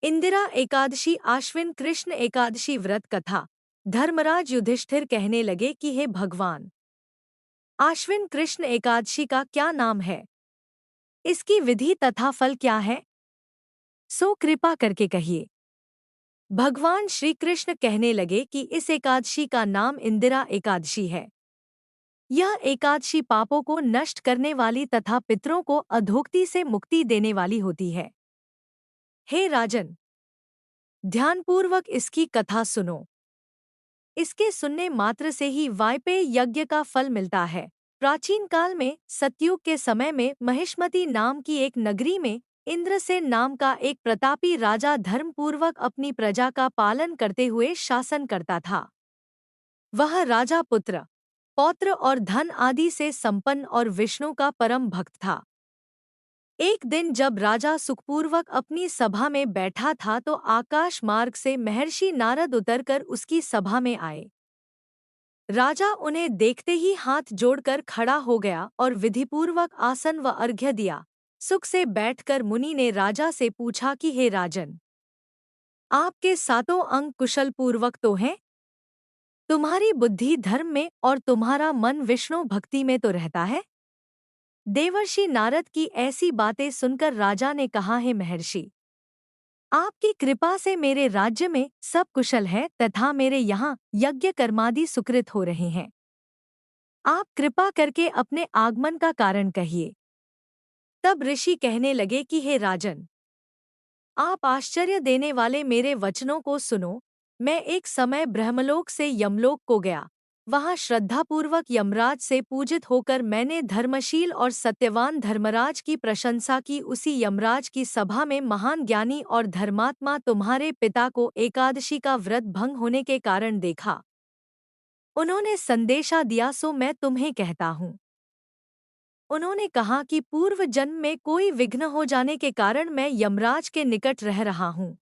इंदिरा एकादशी आश्विन कृष्ण एकादशी व्रत कथा। धर्मराज युधिष्ठिर कहने लगे कि हे भगवान, आश्विन कृष्ण एकादशी का क्या नाम है, इसकी विधि तथा फल क्या है, सो कृपा करके कहिए। भगवान श्री कृष्ण कहने लगे कि इस एकादशी का नाम इंदिरा एकादशी है। यह एकादशी पापों को नष्ट करने वाली तथा पितरों को अधोगति से मुक्ति देने वाली होती है। हे राजन, ध्यानपूर्वक इसकी कथा सुनो। इसके सुनने मात्र से ही वायपेय यज्ञ का फल मिलता है। प्राचीन काल में सतयुग के समय में महिष्मती नाम की एक नगरी में इंद्रसेन नाम का एक प्रतापी राजा धर्मपूर्वक अपनी प्रजा का पालन करते हुए शासन करता था। वह राजा पुत्र, पौत्र और धन आदि से संपन्न और विष्णु का परम भक्त था। एक दिन जब राजा सुखपूर्वक अपनी सभा में बैठा था तो आकाश मार्ग से महर्षि नारद उतरकर उसकी सभा में आए। राजा उन्हें देखते ही हाथ जोड़कर खड़ा हो गया और विधिपूर्वक आसन व अर्घ्य दिया। सुख से बैठकर मुनि ने राजा से पूछा कि हे राजन, आपके सातों अंग कुशल पूर्वक तो हैं? तुम्हारी बुद्धि धर्म में और तुम्हारा मन विष्णु भक्ति में तो रहता है? देवर्षि नारद की ऐसी बातें सुनकर राजा ने कहा, हे महर्षि, आपकी कृपा से मेरे राज्य में सब कुशल है तथा मेरे यहाँ यज्ञ कर्मादि सुकृत हो रहे हैं। आप कृपा करके अपने आगमन का कारण कहिए। तब ऋषि कहने लगे कि हे राजन, आप आश्चर्य देने वाले मेरे वचनों को सुनो। मैं एक समय ब्रह्मलोक से यमलोक को गया। वहाँ श्रद्धापूर्वक यमराज से पूजित होकर मैंने धर्मशील और सत्यवान धर्मराज की प्रशंसा की। उसी यमराज की सभा में महान ज्ञानी और धर्मात्मा तुम्हारे पिता को एकादशी का व्रत भंग होने के कारण देखा। उन्होंने संदेशा दिया, सो मैं तुम्हें कहता हूँ। उन्होंने कहा कि पूर्व जन्म में कोई विघ्न हो जाने के कारण मैं यमराज के निकट रह रहा हूँ।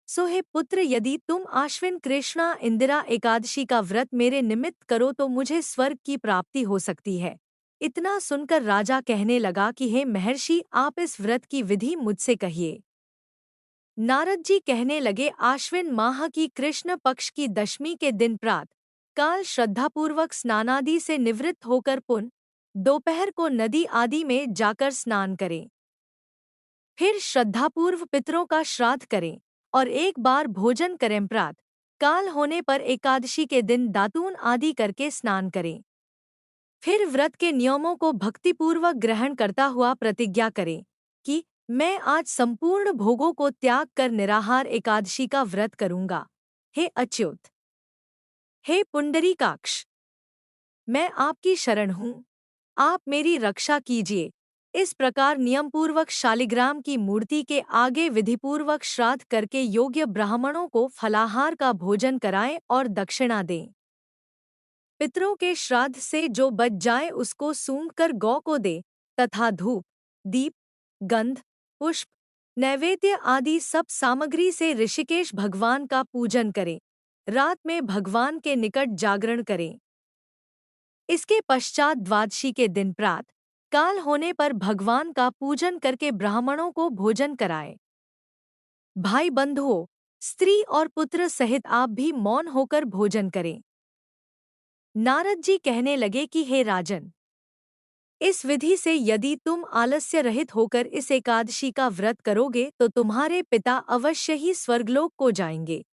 सो हे पुत्र, यदि तुम आश्विन कृष्णा इंदिरा एकादशी का व्रत मेरे निमित्त करो तो मुझे स्वर्ग की प्राप्ति हो सकती है। इतना सुनकर राजा कहने लगा कि हे महर्षि, आप इस व्रत की विधि मुझसे कहिए। नारद जी कहने लगे, आश्विन माह की कृष्ण पक्ष की दशमी के दिन प्रात काल श्रद्धापूर्वक स्नानादि से निवृत्त होकर पुन दोपहर को नदी आदि में जाकर स्नान करें। फिर श्रद्धापूर्व पितरों का श्राद्ध करें और एक बार भोजन करें। प्रात काल होने पर एकादशी के दिन दातून आदि करके स्नान करें। फिर व्रत के नियमों को भक्तिपूर्वक ग्रहण करता हुआ प्रतिज्ञा करें कि मैं आज संपूर्ण भोगों को त्याग कर निराहार एकादशी का व्रत करूंगा। हे अच्युत, हे पुंडरीकाक्ष, मैं आपकी शरण हूँ, आप मेरी रक्षा कीजिए। इस प्रकार नियमपूर्वक शालिग्राम की मूर्ति के आगे विधिपूर्वक श्राद्ध करके योग्य ब्राह्मणों को फलाहार का भोजन कराएं और दक्षिणा दें। पितरों के श्राद्ध से जो बच जाए उसको सूंघ कर गौ को दे तथा धूप, दीप, गंध, पुष्प, नैवेद्य आदि सब सामग्री से ऋषिकेश भगवान का पूजन करें। रात में भगवान के निकट जागरण करें। इसके पश्चात द्वादशी के दिन प्रात काल होने पर भगवान का पूजन करके ब्राह्मणों को भोजन कराए। भाई बंधुओं, स्त्री और पुत्र सहित आप भी मौन होकर भोजन करें। नारद जी कहने लगे कि हे राजन, इस विधि से यदि तुम आलस्य रहित होकर इस एकादशी का व्रत करोगे तो तुम्हारे पिता अवश्य ही स्वर्गलोक को जाएंगे।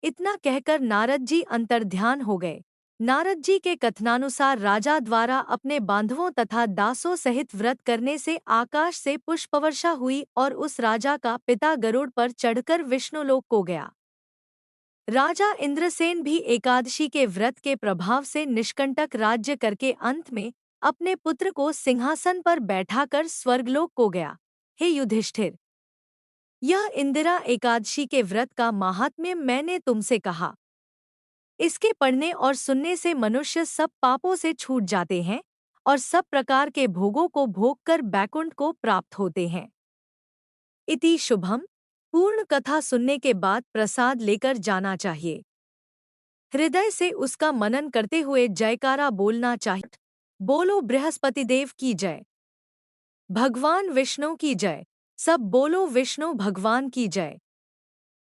इतना कहकर नारद जी अंतर्ध्यान हो गए। नारद जी के कथनानुसार राजा द्वारा अपने बांधवों तथा दासों सहित व्रत करने से आकाश से पुष्पवर्षा हुई और उस राजा का पिता गरुड़ पर चढ़कर विष्णुलोक को गया। राजा इंद्रसेन भी एकादशी के व्रत के प्रभाव से निष्कंटक राज्य करके अंत में अपने पुत्र को सिंहासन पर बैठाकर स्वर्गलोक को गया। हे युधिष्ठिर, यह इंदिरा एकादशी के व्रत का माहात्म्य मैंने तुमसे कहा। इसके पढ़ने और सुनने से मनुष्य सब पापों से छूट जाते हैं और सब प्रकार के भोगों को भोग कर बैकुंठ को प्राप्त होते हैं। इति शुभम। पूर्ण कथा सुनने के बाद प्रसाद लेकर जाना चाहिए। हृदय से उसका मनन करते हुए जयकारा बोलना चाहिए। बोलो बृहस्पतिदेव की जय, भगवान विष्णु की जय, सब बोलो विष्णु भगवान की जय।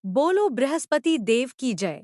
बोलो बृहस्पति देव की जय।